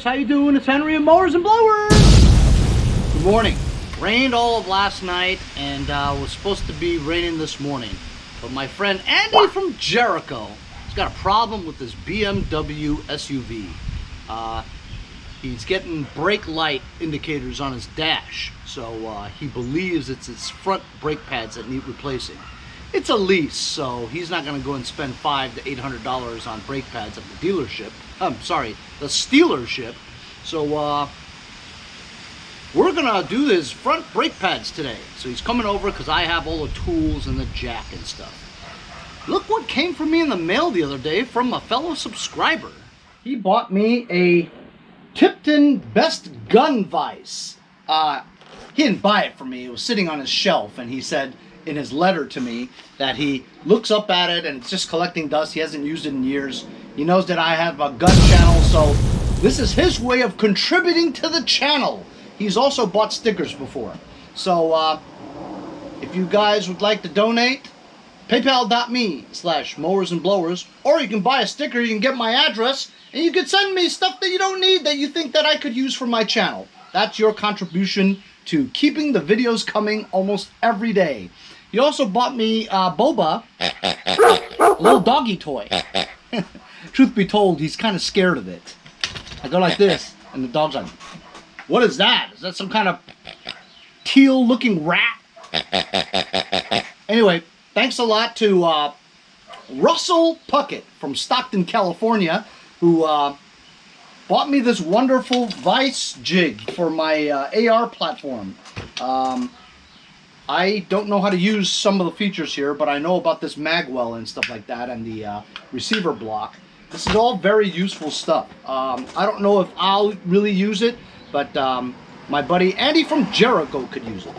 How you doing? It's Henry of Mowers and Blowers. Good morning. Rained all of last night and was supposed to be raining this morning. But my friend Andy from Jericho has got a problem with this BMW SUV. He's getting brake light indicators on his dash. So he believes it's his front brake pads that need replacing. It's a lease, so he's not going to go and spend $500 to $800 on brake pads at the dealership. I'm sorry, the Steelership. So we're going to do his front brake pads today. So he's coming over because I have all the tools and the jack and stuff. Look what came for me in the mail the other day from a fellow subscriber. He bought me a Tipton Best Gun Vise. He didn't buy it for me. It was sitting on his shelf, and he said in his letter to me that he looks up at it and it's just collecting dust. He hasn't used it in years. He knows that I have a gun channel, so this is his way of contributing to the channel. He's also bought stickers before. So if you guys would like to donate, paypal.me/mowersandblowers, or you can buy a sticker. You can get my address and you can send me stuff that you don't need that you think that I could use for my channel. That's your contribution to keeping the videos coming almost every day. He also bought me Boba, a little doggy toy. Truth be told, he's kind of scared of it. I go like this, and the dog's like, "What is that? Is that some kind of teal-looking rat?" Anyway, thanks a lot to Russell Puckett from Stockton, California, who bought me this wonderful vice jig for my AR platform. I don't know how to use some of the features here, but I know about this mag well and stuff like that, and the receiver block. This is all very useful stuff. I don't know if I'll really use it, but my buddy Andy from Jericho could use it.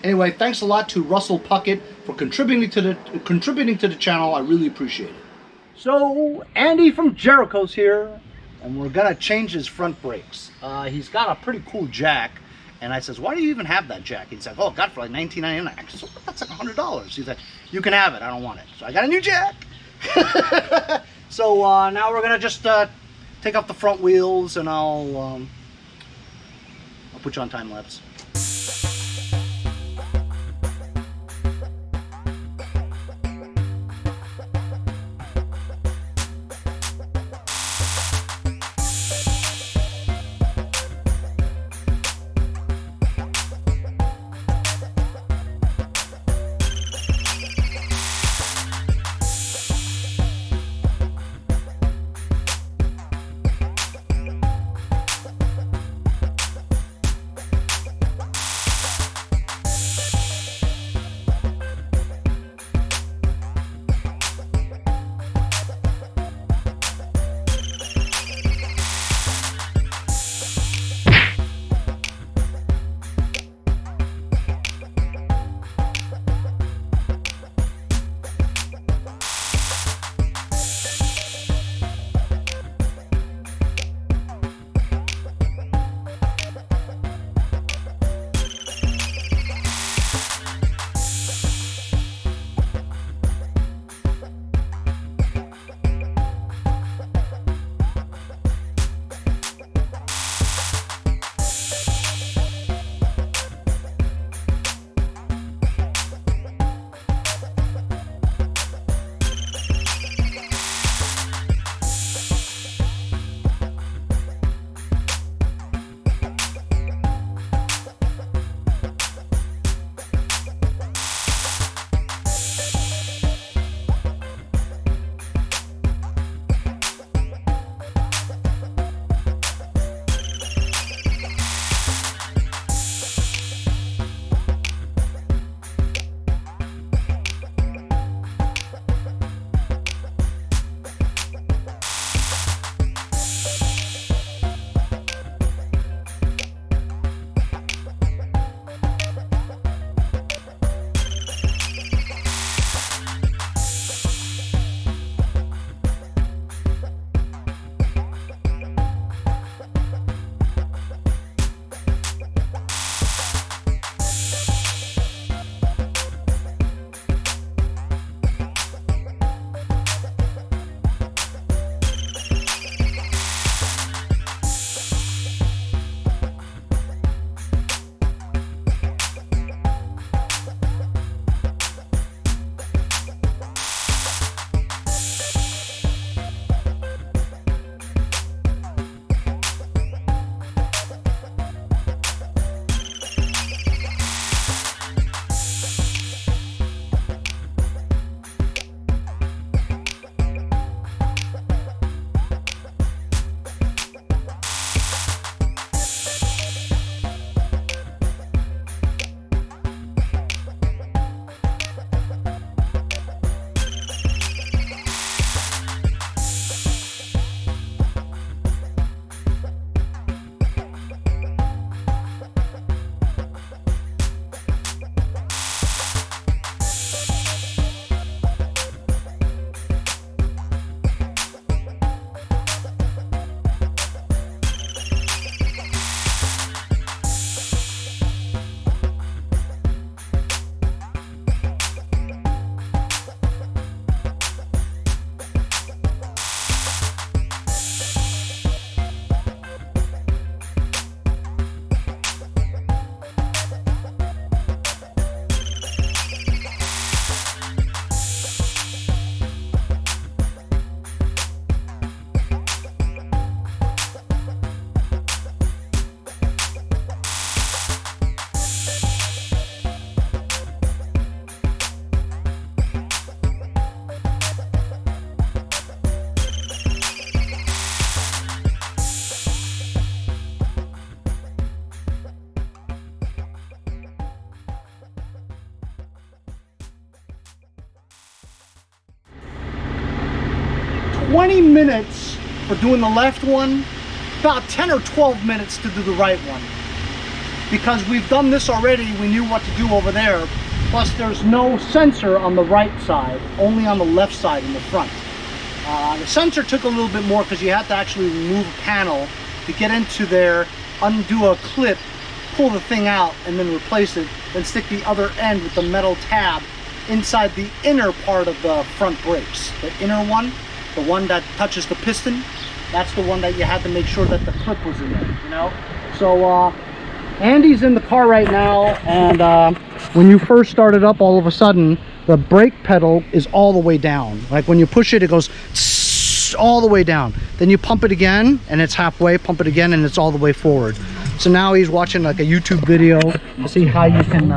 Anyway, thanks a lot to Russell Puckett for contributing to the channel. I really appreciate it. So Andy from Jericho's here, and we're gonna change his front brakes. He's got a pretty cool jack, and I says, "Why do you even have that jack?" He's like, "Oh, I got it for like $19.99. I said, "That's like $100. He's like, "You can have it. I don't want it." So I got a new jack. So now we're gonna just take off the front wheels, and I'll put you on time lapse. 20 minutes for doing the left one, about 10 or 12 minutes to do the right one. Because we've done this already, we knew what to do over there. Plus there's no sensor on the right side, only on the left side in the front. The sensor took a little bit more because you had to actually remove a panel to get into there, undo a clip, pull the thing out, and then replace it, then stick the other end with the metal tab inside the inner part of the front brakes. The inner one, the one that touches the piston, that's the one that you had to make sure that the clip was in there, you know? So Andy's in the car right now, and when you first start it up, all of a sudden the brake pedal is all the way down. Like when you push it, it goes all the way down. Then you pump it again and it's halfway, pump it again and it's all the way forward. So now he's watching like a YouTube video to see how you can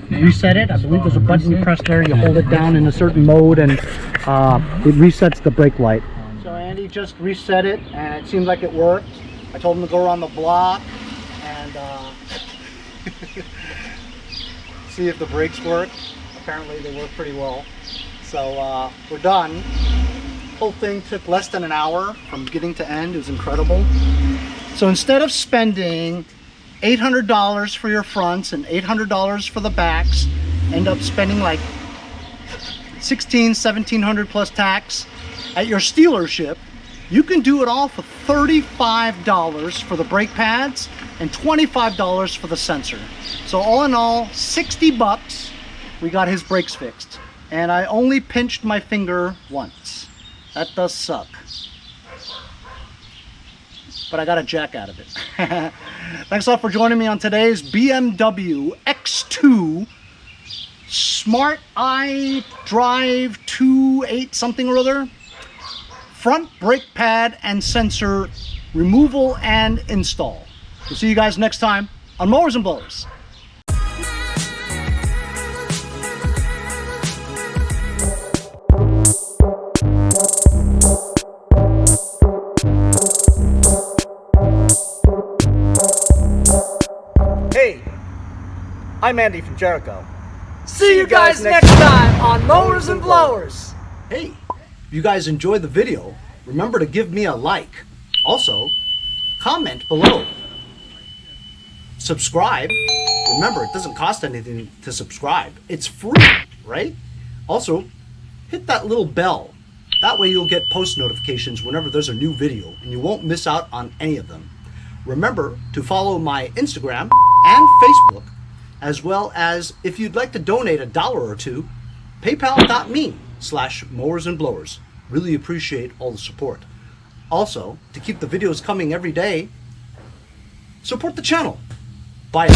reset it. I believe there's a button you press there, you hold it down in a certain mode, and it resets the brake light. So Andy just reset it and it seemed like it worked. I told him to go around the block and see if the brakes work. Apparently they work pretty well. So we're done. The whole thing took less than an hour from beginning to end. It was incredible. So instead of spending $800 for your fronts and $800 for the backs, end up spending like $1,700 plus tax at your dealership, you can do it all for $35 for the brake pads and $25 for the sensor. So all in all, 60 bucks, we got his brakes fixed. And I only pinched my finger once. That does suck. But I got a jack out of it. Thanks a lot for joining me on today's BMW X2 Smart iDrive 28 something or other. Front brake pad and sensor removal and install. We'll see you guys next time on Mowers and Blowers. Hey, I'm Andy from Jericho. See you guys next time on Mowers and Blowers. Hey, if you guys enjoyed the video, remember to give me a like. Also, comment below. Subscribe. Remember, it doesn't cost anything to subscribe. It's free, right? Also, hit that little bell. That way you'll get post notifications whenever there's a new video and you won't miss out on any of them. Remember to follow my Instagram and Facebook, as well as if you'd like to donate $1 or $2, paypal.me/mowersandblowers. Really appreciate all the support. Also, to keep the videos coming every day, support the channel. Bye.